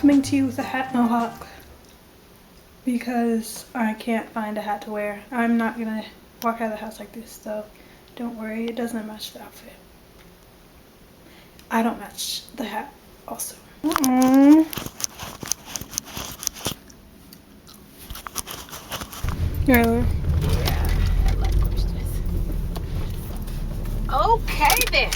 coming to you with a hat mohawk because I can't find a hat to wear. I'm not gonna walk out of the house like this, so don't worry, it doesn't match the outfit. I don't match the hat also. Really? Yeah, I like questions. Okay then.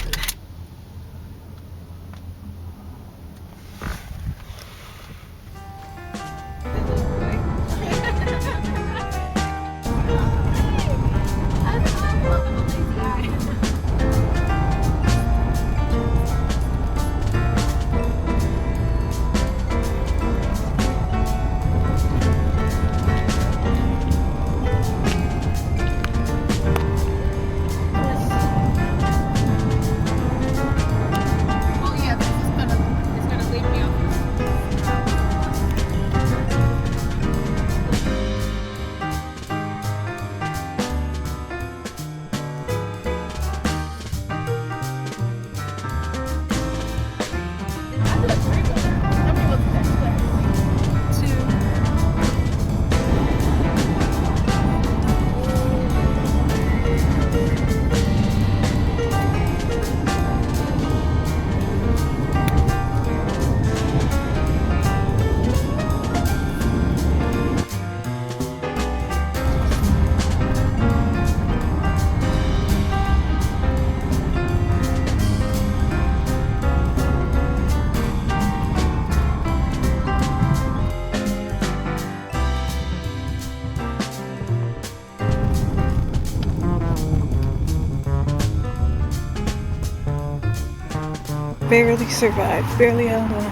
Barely survived, barely held on.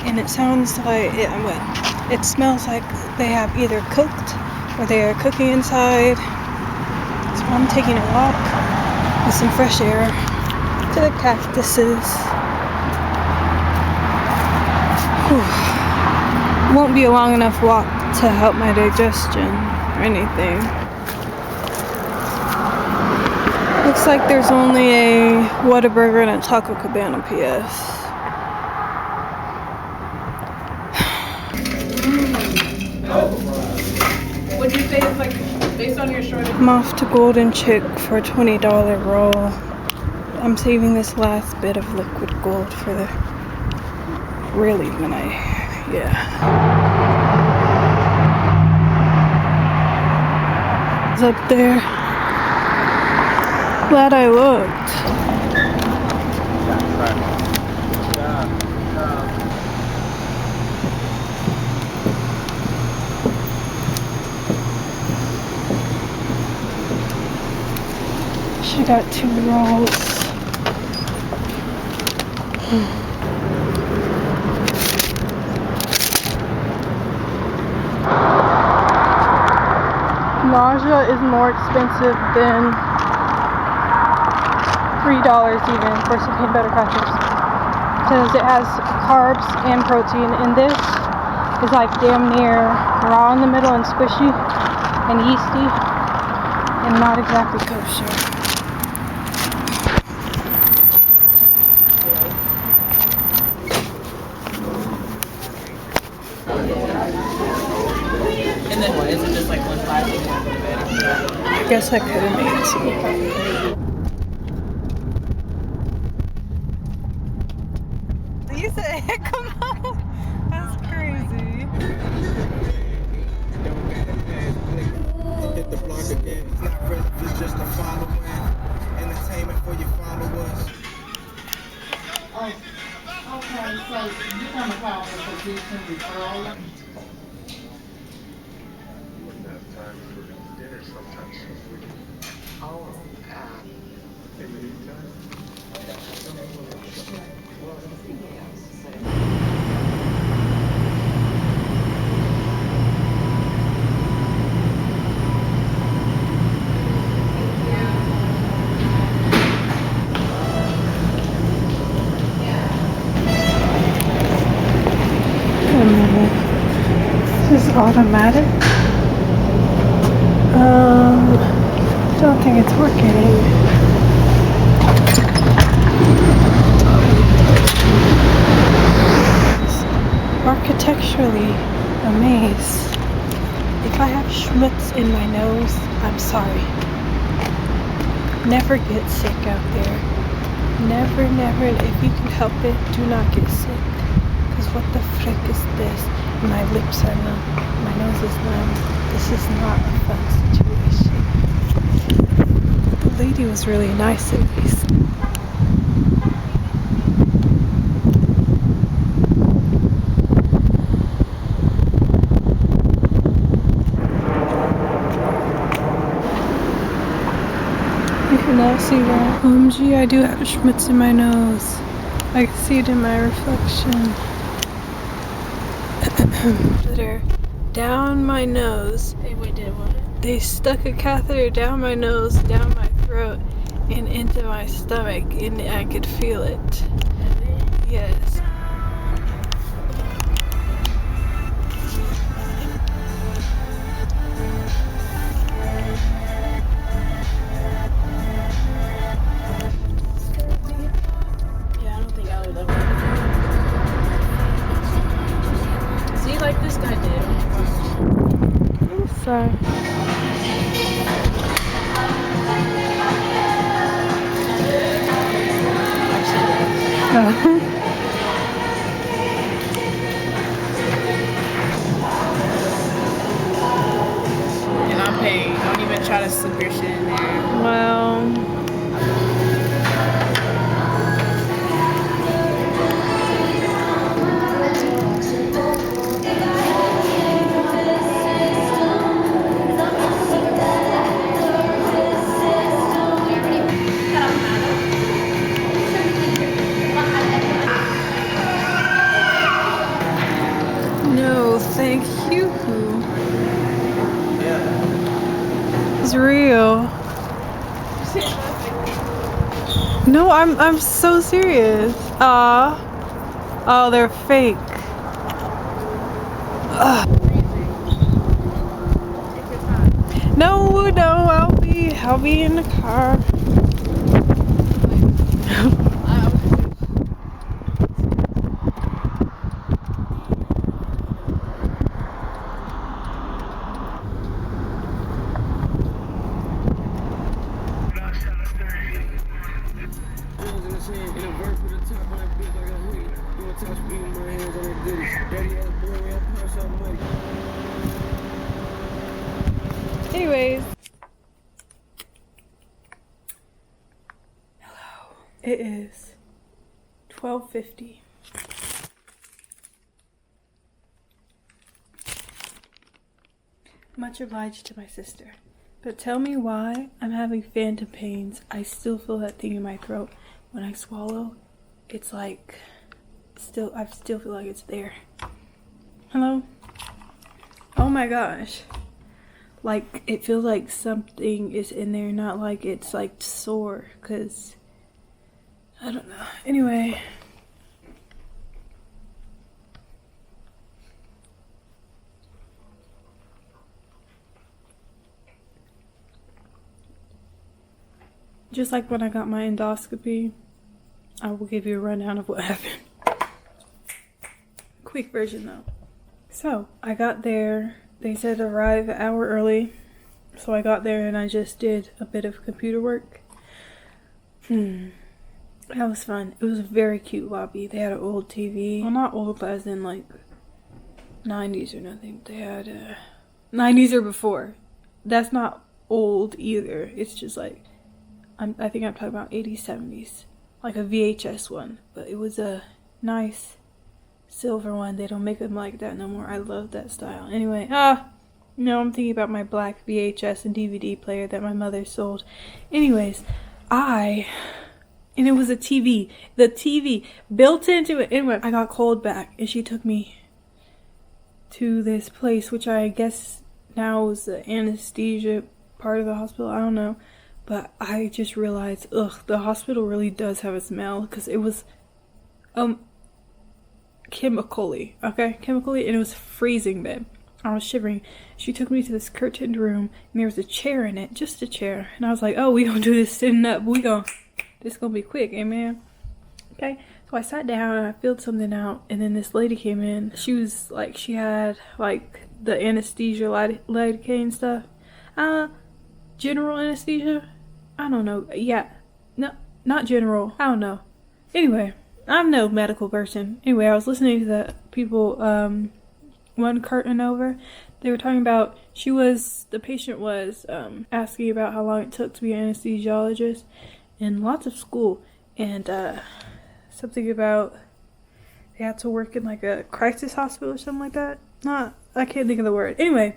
And it sounds like, it smells like they have either cooked or they are cooking inside. So I'm taking a walk with some fresh air to the cactuses. Whew. Won't be a long enough walk to help my digestion or anything. Looks like there's only a Whataburger and a Taco Cabana PS. Would you say it's like based on your short? I'm off to Golden Chick for a $20 roll. I'm saving this last bit of liquid gold for the really when I, It's up there. Glad I looked. She got 2 rolls. Nausea is more expensive than $3 even for some peanut butter crackers because it has carbs and protein, and this is like damn near raw in the middle and squishy and yeasty and not exactly kosher. And then what? Is it just like 1 5? I guess I could have made some. You said, come on. That's crazy. Hit the block again. It's not relevant, just a following. Entertainment for your followers. Oh, okay, so you want to call the position referral? This is automatic. Don't think it's working. architecturally amazed. If I have schmutz in my nose, I'm sorry. Never get sick out there. Never, never. If you can help it, do not get sick. Because what the frick is this? My lips are numb. My nose is numb. This is not a fun situation. The lady was really nice at least. You can now see that. OMG, I do have schmutz in my nose. I can see it in my reflection. Catheter down my nose. Wait, did what? They stuck a catheter down my nose, down my throat, and into my stomach, and I could feel it. Yes. Yeah, I don't think I would love it. See, like this guy did. I'm sorry. And I'm paying. Don't even try to slip your shit in there. Well, no, thank you. It's real. No, I'm so serious. Oh, they're fake. Ugh. No, I'll be in the car. Anyways. Hello. It is 12:50. Much obliged to my sister. But tell me why I'm having phantom pains. I still feel that thing in my throat. When I swallow, it's like I still feel like it's there. Hello? Oh my gosh. Like, it feels like something is in there, not like it's like sore, because I don't know. Anyway. Just like when I got my endoscopy, I will give you a rundown of what happened. Quick version though. So, I got there. They said arrive an hour early. So I got there and I just did a bit of computer work. That was fun. It was a very cute lobby. They had an old TV. Well, not old as in like 90s or nothing. They had 90s or before. That's not old either. It's just like, I think I'm talking about 80s, 70s. Like a VHS one. But it was a nice silver one. They don't make them like that no more. I love that style. Anyway, no, I'm thinking about my black VHS and DVD player that my mother sold. Anyways, and it was a TV. The TV built into it. Anyway, I got called back and she took me to this place, which I guess now is the anesthesia part of the hospital. I don't know. But I just realized, the hospital really does have a smell, because it was, chemically, and it was freezing, babe. I was shivering. She took me to this curtained room, and there was a chair in it, just a chair. And I was like, oh, we gonna do this sitting up. This gonna be quick, amen. Okay, so So I sat down and I filled something out, and then this lady came in. She was like, she had like the anesthesia lidocaine stuff. General anesthesia? I don't know. Yeah. No, not general. I don't know. Anyway, I'm no medical person. Anyway, I was listening to the people, one curtain over. They were talking about, the patient was asking about how long it took to be an anesthesiologist and lots of school, and something about they had to work in like a crisis hospital or something like that. I can't think of the word. Anyway,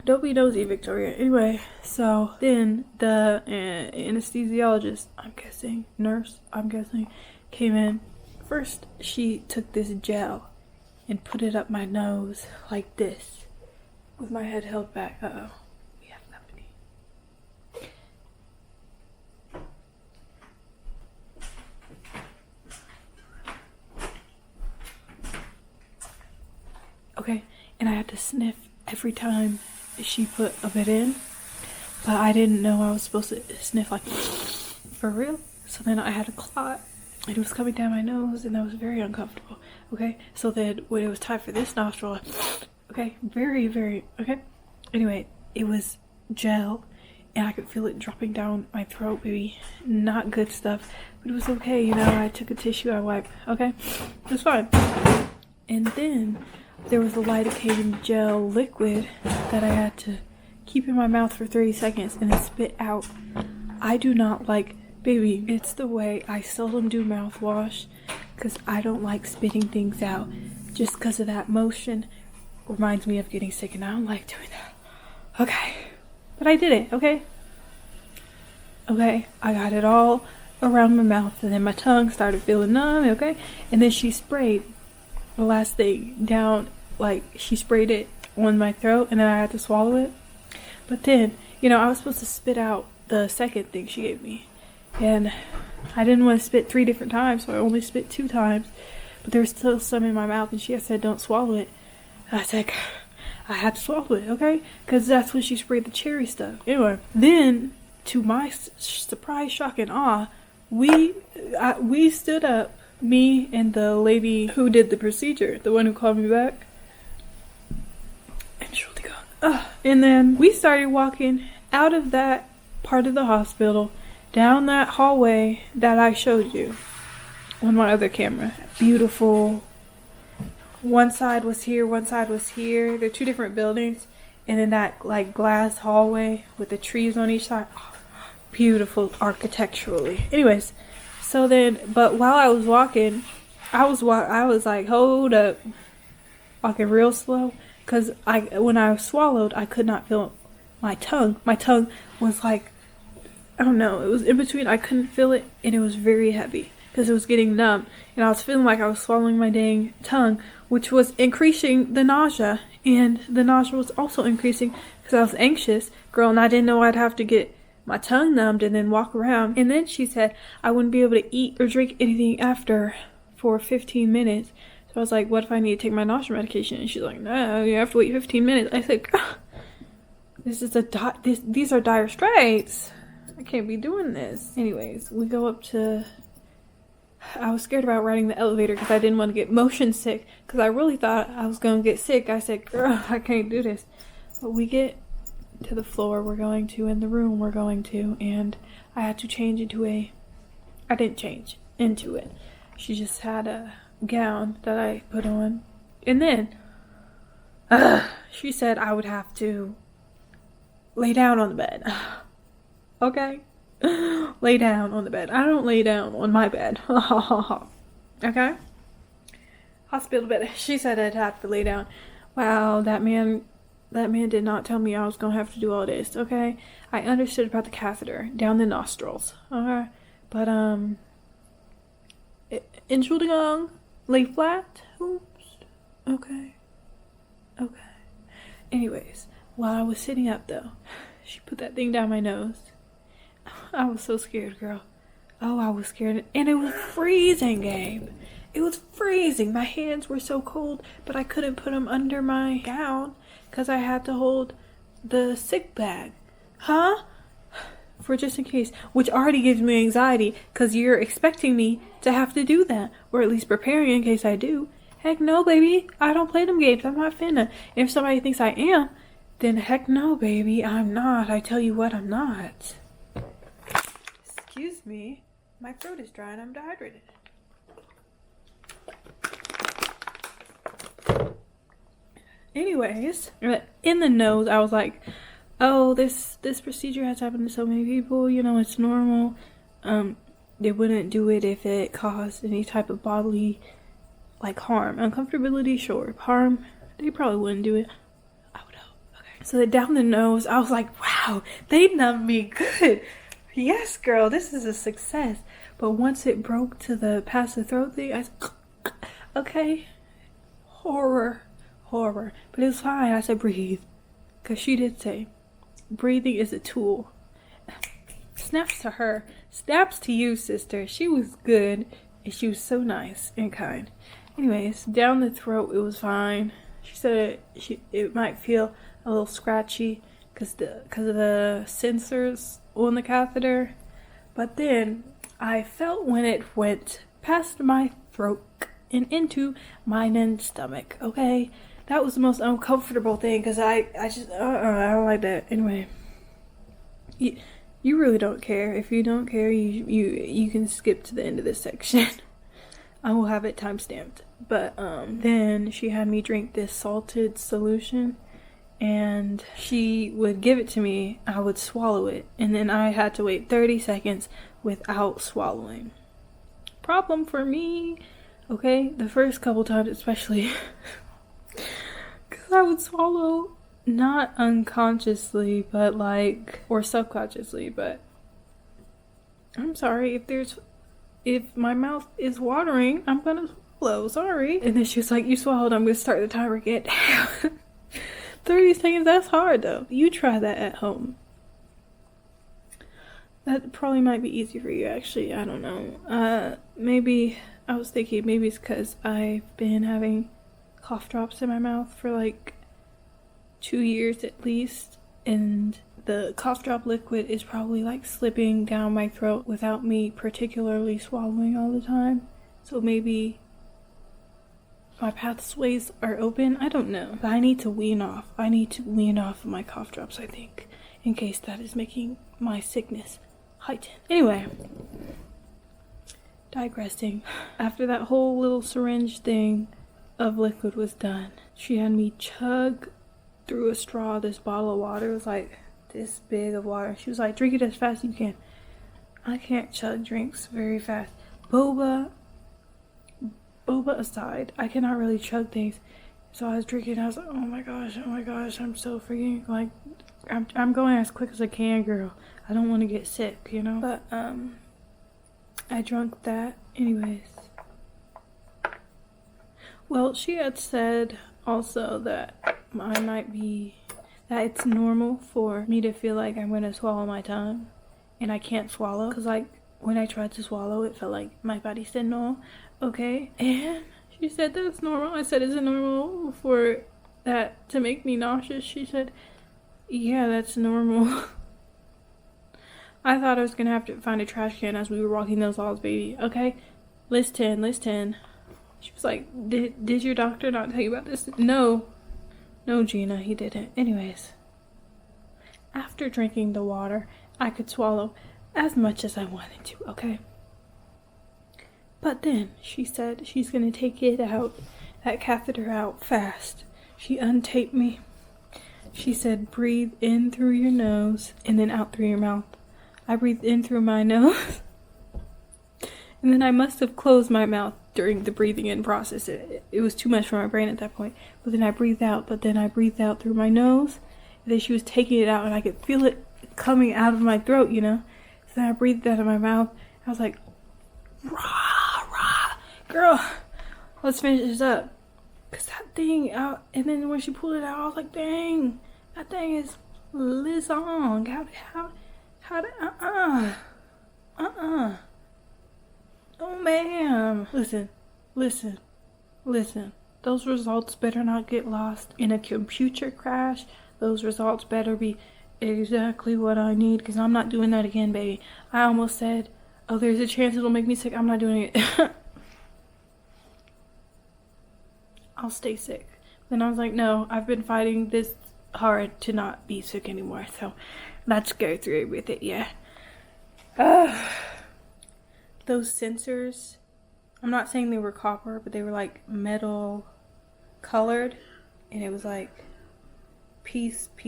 don't be nosy, Victoria. Anyway, so then the anesthesiologist, nurse, came in. First, she took this gel and put it up my nose like this, with my head held back. Uh-oh, we have company. Okay, and I had to sniff every time she put a bit in, but I didn't know I was supposed to sniff like for real. So then I had a clot. It was coming down my nose, and that was very uncomfortable. Okay, so then when it was time for this nostril, okay, very, very, okay. Anyway, it was gel, and I could feel it dropping down my throat, baby. Not good stuff, but it was okay, you know. I took a tissue, I wiped, okay? It was fine. And then there was a lidocaine gel liquid that I had to keep in my mouth for 30 seconds and then spit out. I do not like, baby, it's the way I seldom do mouthwash, because I don't like spitting things out. Just because of that motion reminds me of getting sick, and I don't like doing that. Okay, but I did it, okay? Okay, I got it all around my mouth, and then my tongue started feeling numb, okay? And then she sprayed the last thing down, like she sprayed it on my throat, and then I had to swallow it. But then, you know, I was supposed to spit out the second thing she gave me, and I didn't want to spit 3 different times, so I only spit 2 times. But there was still some in my mouth, and she had said don't swallow it. I was like, I had to swallow it, okay? Because that's when she sprayed the cherry stuff. Anyway, then to my surprise, shock, and awe, we stood up, me and the lady who did the procedure, the one who called me back. And then we started walking out of that part of the hospital, down that hallway that I showed you on my other camera. Beautiful. One side was here, one side was here. They're 2 different buildings. And then that like glass hallway with the trees on each side. Oh, beautiful architecturally. Anyways, so then, but while I was walking, I was like, hold up. Walking real slow. Because when I swallowed, I could not feel my tongue. My tongue was like, I don't know, it was in between. I couldn't feel it, and it was very heavy because it was getting numb. And I was feeling like I was swallowing my dang tongue, which was increasing the nausea. And the nausea was also increasing because I was anxious, girl, and I didn't know I'd have to get my tongue numbed and then walk around. And then she said I wouldn't be able to eat or drink anything after for 15 minutes. So I was like, what if I need to take my nausea medication? And she's like, no, you have to wait 15 minutes. I said, these are dire straits. I can't be doing this. Anyways, we go up to, I was scared about riding the elevator because I didn't want to get motion sick, because I really thought I was going to get sick. I said, girl, I can't do this. But we get to the floor we're going to, in the room we're going to, and I had to change into I didn't change into it. She just had a gown that I put on, and then she said I would have to lay down on the bed. Okay, lay down on the bed. I don't lay down on my bed. Okay, hospital bed. She said I'd have to lay down. Wow, that man did not tell me I was gonna have to do all this. Okay, I understood about the catheter down the nostrils. Okay, but Entschuldigung. Lay flat. Oops. Okay. Anyways, while I was sitting up though, she put that thing down my nose. I was so scared, girl. Oh, I was scared. And it was freezing, Gabe. It was freezing. My hands were so cold, but I couldn't put them under my gown because I had to hold the sick bag. Huh? for just in case, which already gives me anxiety because you're expecting me to have to do that, or at least preparing in case I do. Heck no, baby. I don't play them games. I'm not finna. If somebody thinks I am, then heck no, baby. I'm not. I tell you what, I'm not. Excuse me. My throat is dry and I'm dehydrated. Anyways, in the nose, I was like, oh, this procedure has happened to so many people. You know, it's normal. They wouldn't do it if it caused any type of bodily, like, harm. Uncomfortability, sure. Harm, they probably wouldn't do it. I would hope. Okay. So down the nose, I was like, wow, they numbed me good. Yes, girl, this is a success. But once it broke to the past the throat thing, I said, okay, horror. But it was fine. I said, breathe. Because she did say, breathing is a tool. Snaps to her. Snaps to you, sister. She was good. And she was so nice and kind. Anyways, down the throat, it was fine. She said it might feel a little scratchy because of the sensors on the catheter. But then I felt when it went past my throat and into my stomach, okay? That was the most uncomfortable thing because I just, I don't like that. Anyway, you really don't care. If you don't care, you can skip to the end of this section. I will have it timestamped. But then she had me drink this salted solution and she would give it to me. I would swallow it and then I had to wait 30 seconds without swallowing. Problem for me. Okay, the first couple times especially. Because I would swallow not unconsciously, but like, or subconsciously, but I'm sorry, if my mouth is watering, I'm gonna swallow, sorry. And then she was like, you swallowed, I'm gonna start the timer again. 30 seconds, that's hard though. You try that at home. That probably might be easy for you actually, I don't know. Maybe, I was thinking maybe it's because I've been having cough drops in my mouth for like 2 years at least, and the cough drop liquid is probably like slipping down my throat without me particularly swallowing all the time. So maybe my pathways are open, I don't know. But I need to wean off. I need to wean off my cough drops, I think, in case that is making my sickness heighten. Anyway, digressing. After that whole little syringe thing of liquid was done, she had me chug through a straw this bottle of water. It was like this big of water. She was like, drink it as fast as you can. I can't chug drinks very fast. Boba aside, I cannot really chug things. So I was drinking, I was like, oh my gosh, I'm so freaking, like, I'm going as quick as I can, girl. I don't want to get sick, you know? But, I drank that anyways. Well, she had said also that that it's normal for me to feel like I'm gonna swallow my tongue and I can't swallow, because like when I tried to swallow it felt like my body said no. Okay, and she said that's normal. I said, is it normal for that to make me nauseous? She said, yeah, that's normal. I thought I was gonna have to find a trash can as we were walking those halls, baby. Okay, list 10. She was like, did your doctor not tell you about this? No, Gina, he didn't. Anyways, after drinking the water, I could swallow as much as I wanted to, okay? But then she said she's gonna take it out, that catheter out fast. She untaped me. She said, breathe in through your nose and then out through your mouth. I breathed in through my nose. And then I must have closed my mouth during the breathing in process. It was too much for my brain at that point. But then I breathed out. But then I breathed out through my nose. And then she was taking it out and I could feel it coming out of my throat, you know. So then I breathed out of my mouth. I was like, rah, rah. Girl, let's finish this up. Because that thing out. And then when she pulled it out, I was like, dang. That thing is Lizong. How did, Oh, ma'am. Listen. Those results better not get lost in a computer crash. Those results better be exactly what I need, because I'm not doing that again, baby. I almost said, oh, there's a chance it'll make me sick. I'm not doing it. I'll stay sick. Then I was like, no, I've been fighting this hard to not be sick anymore. So let's go through with it, yeah. Those sensors, I'm not saying they were copper, but they were like metal colored. And it was like piece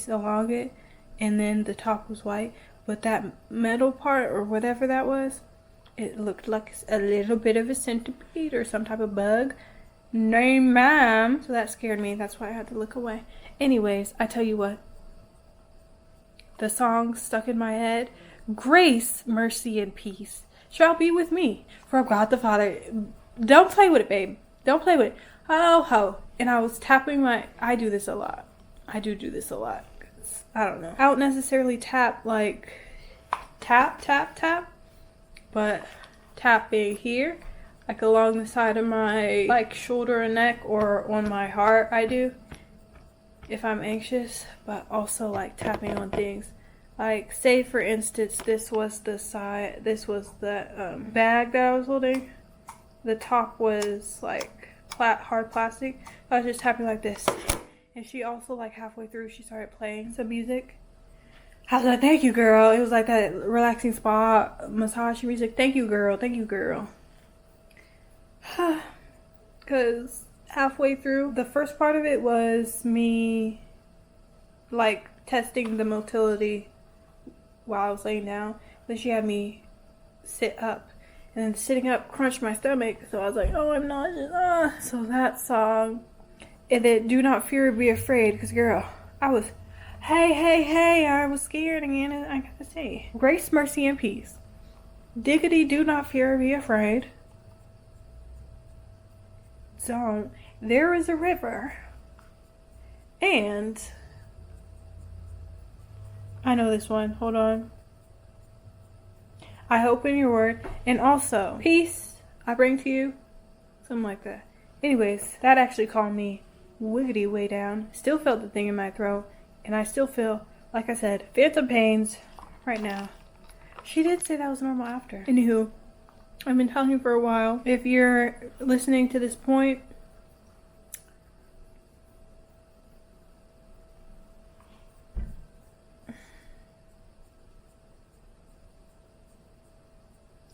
along it. And then the top was white. But that metal part, or whatever that was, it looked like a little bit of a centipede or some type of bug. No, ma'am. So that scared me. That's why I had to look away. Anyways, I tell you what. The song stuck in my head. Grace, mercy, and peace shall be with me from God the Father. Don't play with it, babe. Don't play with it. Oh, ho. And I was tapping my... I do this a lot. I do this a lot. I don't know. I don't necessarily tap like... Tap. But tapping here. Like along the side of my like shoulder and neck, or on my heart I do. If I'm anxious. But also like tapping on things. Like, say for instance, this was the bag that I was holding. The top was like hard plastic. I was just tapping like this. And she also, like halfway through, she started playing some music. I was like, thank you, girl. It was like that relaxing spa massage music. Thank you, girl. Thank you, girl. Because halfway through, the first part of it was me like testing the motility while I was laying down. Then she had me sit up, and then sitting up crunched my stomach. So I was like, oh, I'm nauseous. So that song, and then Do Not Fear, Be Afraid, because girl, I was, hey, I was scared again. And I gotta say, grace, mercy, and peace. Diggity, do not fear, be afraid. Don't. There is a river, and I know this one. Hold on. I hope in your word. And also, peace I bring to you. Something like that. Anyways, that actually calmed me wiggity way down. Still felt the thing in my throat. And I still feel, like I said, phantom pains right now. She did say that was normal after. Anywho, I've been telling you for a while. If you're listening to this point,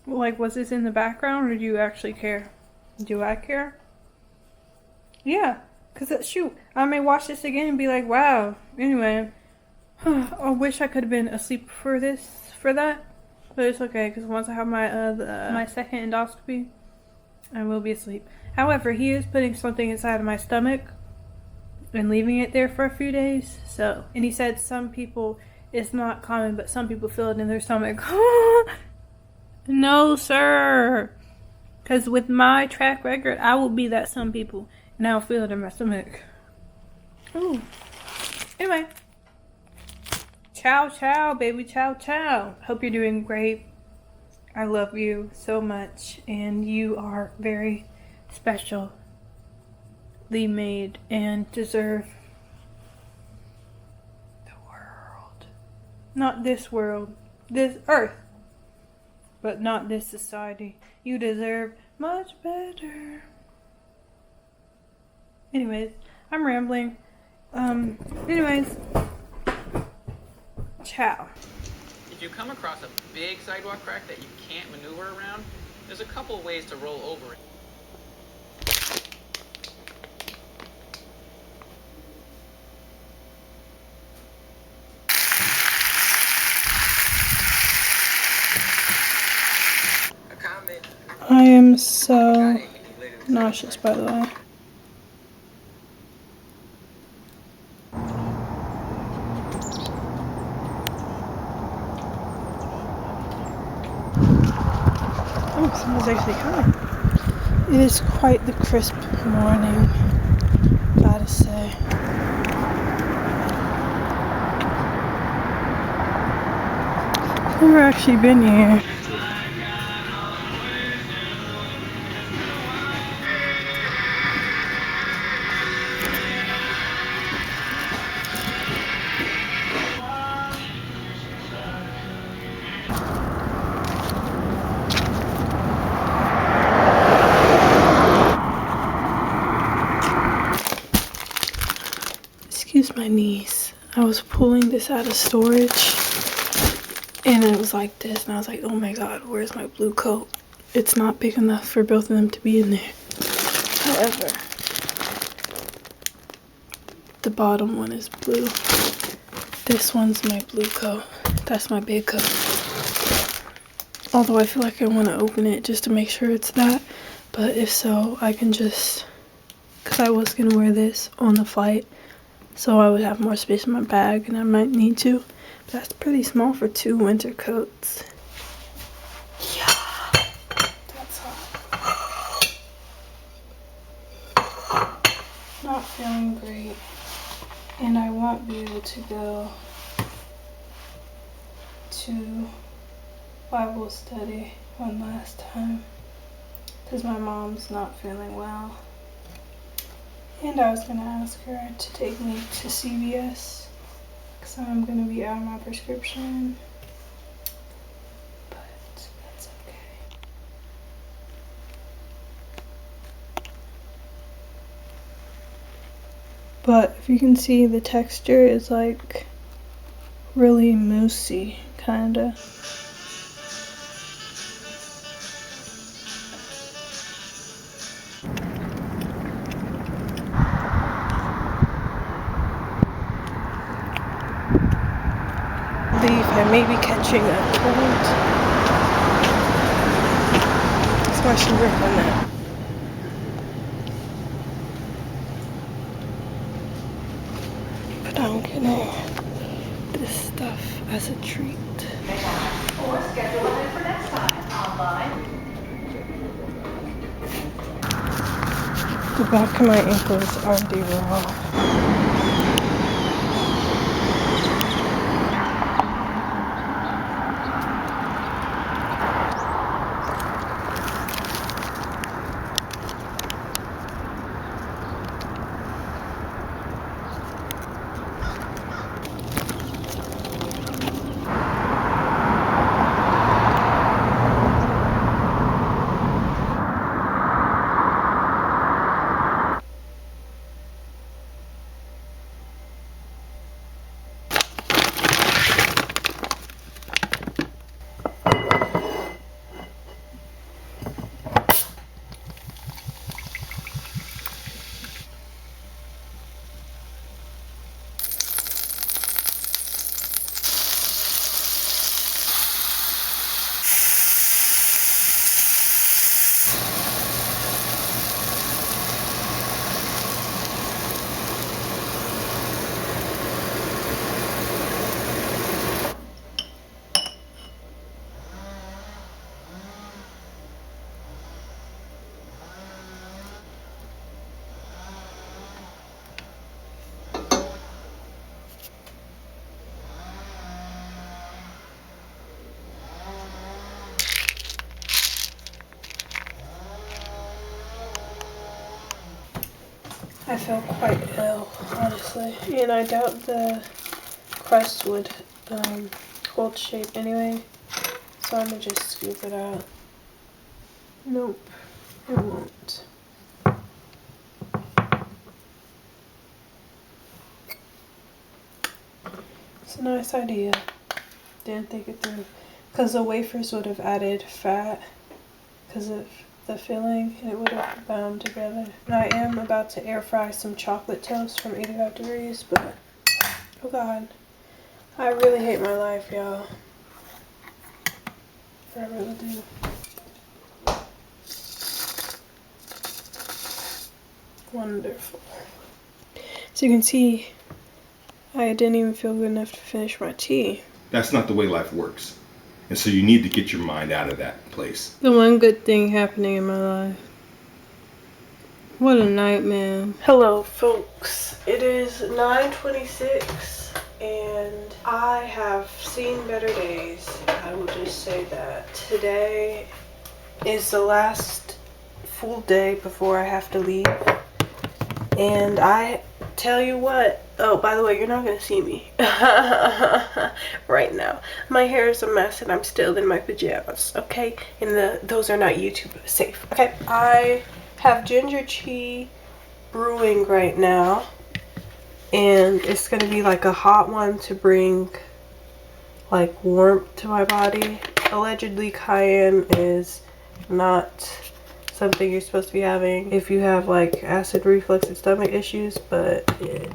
like, was this in the background, or do you actually care? Do I care? Yeah, because shoot, I may watch this again and be like, wow. Anyway, I wish I could have been asleep for that, but it's okay, because once I have my my second endoscopy, I will be asleep. However, he is putting something inside of my stomach and leaving it there for a few days. So, and he said some people, it's not common, but some people feel it in their stomach. No, sir. Because with my track record, I will be that some people. And I'll feel it in my stomach. Ooh. Anyway. Ciao, baby. Ciao. Hope you're doing great. I love you so much. And you are very specially made and deserve the world. Not this world. This earth. But not this society. You deserve much better. Anyways, I'm rambling. Anyways. Ciao. If you come across a big sidewalk crack that you can't maneuver around, there's a couple of ways to roll over it. I am so nauseous, by the way. Oh, someone's actually coming. It is quite the crisp morning, gotta say. I've never actually been here. my niece. I was pulling this out of storage and it was like this, and I was like, oh my god, where's my blue coat? It's not big enough for both of them to be in there. However, the bottom one is blue. This one's my blue coat. That's my big coat. Although I feel like I want to open it just to make sure it's that. But if so, I can just, because I was going to wear this on the flight, so I would have more space in my bag, and I might need to. But that's pretty small for 2 winter coats. Yeah, that's hot. Not feeling great, and I won't be able to go to Bible study one last time because my mom's not feeling well. And I was gonna ask her to take me to CVS because I'm gonna be out of my prescription, but that's okay. But if you can see, the texture is like really moussey, kinda. I may be catching a cold. So I should work on that. But I'm getting this stuff as a treat. Or schedule it for next time online. The back of my ankle is already raw. I feel quite ill, honestly, and I doubt the crust would hold shape anyway, so I'm gonna just scoop it out. Nope, it won't. It's a nice idea. Didn't think it through, because the wafers would have added fat because of the filling, and it would have bound together. And I am about to air fry some chocolate toast from 85 degrees, but oh god, I really hate my life, y'all. I really do. Wonderful. So you can see, I didn't even feel good enough to finish my tea. That's not the way life works. And so you need to get your mind out of that place. The one good thing happening in my life. What a nightmare. Hello folks. It is 9:26 and I have seen better days. I will just say that. Today is the last full day before I have to leave. And I tell you what, oh, by the way, you're not gonna see me right now. My hair is a mess and I'm still in my pajamas, okay? And those are not YouTube safe, okay? I have ginger tea brewing right now, and it's gonna be like a hot one to bring like warmth to my body. Allegedly, cayenne is not something you're supposed to be having if you have like acid reflux and stomach issues, but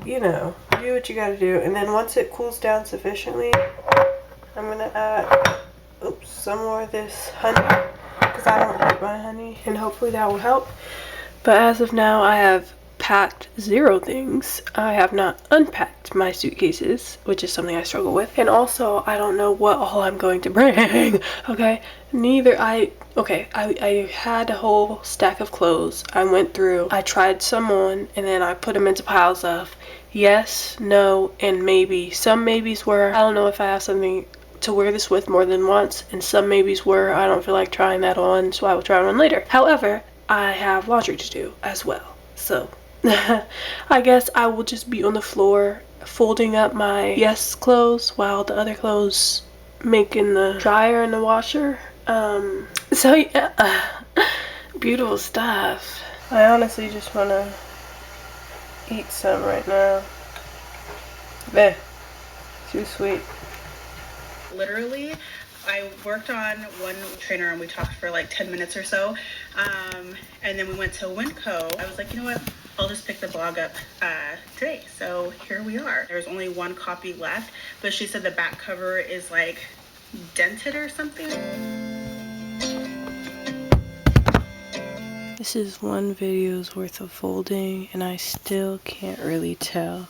you know, do what you gotta do. And then once it cools down sufficiently, I'm gonna add some more of this honey, because I don't like my honey, and hopefully that will help. But as of now, I have packed 0 things. I have not unpacked my suitcases, which is something I struggle with. And also, I don't know what all I'm going to bring. Okay, I had a whole stack of clothes. I went through, I tried some on, and then I put them into piles of yes, no, and maybe. Some maybes were, I don't know if I have something to wear this with more than once, and some maybes were, I don't feel like trying that on, so I will try it on later. However, I have laundry to do as well, so I guess I will just be on the floor folding up my yes clothes while the other clothes make in the dryer and the washer. So yeah, beautiful stuff. I honestly just want to eat some right now. Bleh, too sweet. Literally, I worked on one trainer and we talked for like 10 minutes or so, and then we went to Winco. I was like, you know what, I'll just pick the blog up today. So here we are. There's only 1 copy left, but she said the back cover is like dented or something. This is 1 video's worth of folding, and I still can't really tell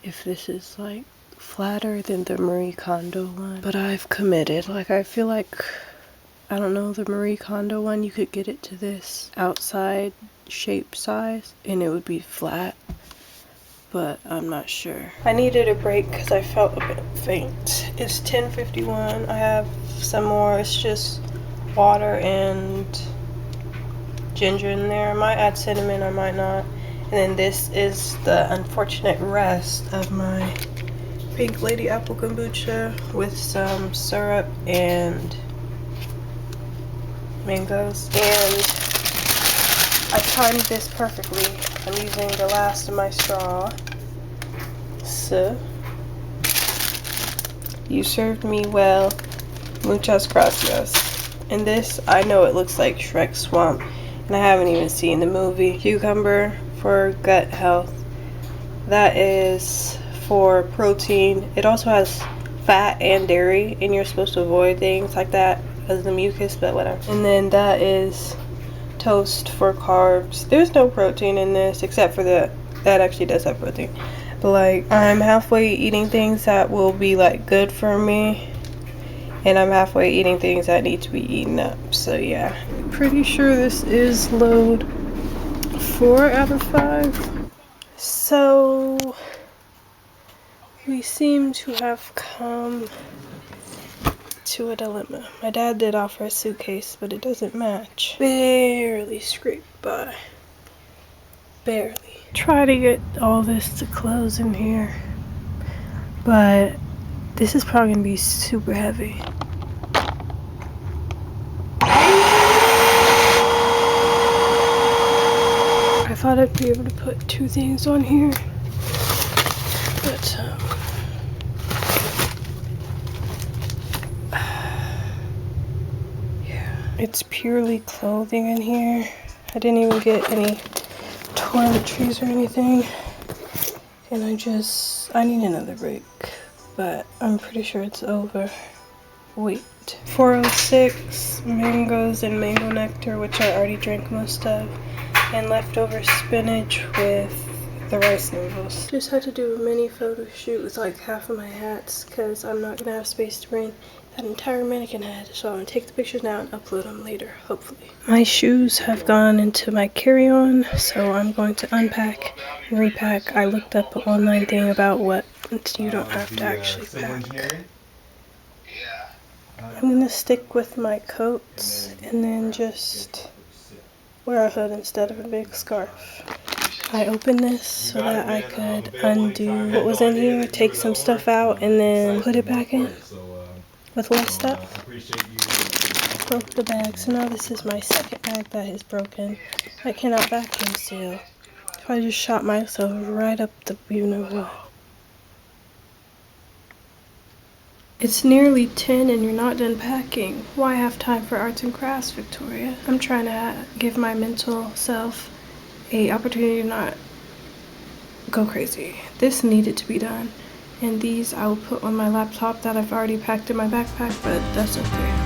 if this is like flatter than the Marie Kondo one, but I've committed. Like, I feel like, I don't know, the Marie Kondo one, you could get it to this outside shape size and it would be flat, but I'm not sure. I needed a break because I felt a bit faint. It's 10:51. I have some more. It's just water and ginger in there. I might add cinnamon, I might not. And then this is the unfortunate rest of my Pink Lady apple kombucha with some syrup and mangoes. And I timed this perfectly. I'm using the last of my straw. So, you served me well. Muchas gracias. And this, I know it looks like Shrek Swamp, and I haven't even seen the movie. Cucumber for gut health. That is for protein. It also has fat and dairy, and you're supposed to avoid things like that as the mucus, but whatever. And then that is toast for carbs. There's no protein in this except for that actually does have protein, but like, I'm halfway eating things that will be like good for me, and I'm halfway eating things that need to be eaten up. So yeah, pretty sure this is load 4 out of 5. So we seem to have come to a dilemma. My dad did offer a suitcase, but it doesn't match. Barely scraped by. Barely. Try to get all this to close in here, but this is probably gonna be super heavy. I thought I'd be able to put 2 things on here, but yeah, it's purely clothing in here. I didn't even get any toiletries or anything, and I need another break, but I'm pretty sure it's over. Wait. 406 mangoes and mango nectar, which I already drank most of, and leftover spinach with the rice noodles. Just had to do a mini photo shoot with like half of my hats because I'm not gonna have space to bring that entire mannequin head, so I'm gonna take the pictures now and upload them later, hopefully. My shoes have gone into my carry-on, so I'm going to unpack and repack. I looked up an online thing about what you don't have to actually pack. I'm gonna stick with my coats and then just wear a hood instead of a big scarf. I opened this so that I could undo what was in here, take some stuff out, and then put it back in with less stuff. Broke the bag, so now this is my second bag that is broken. I cannot vacuum seal. So if I just shot myself right up the you-know-what. It's nearly 10 and you're not done packing. Why have time for arts and crafts, Victoria? I'm trying to give my mental self a opportunity to not go crazy. This needed to be done. And these I will put on my laptop that I've already packed in my backpack, but that's okay.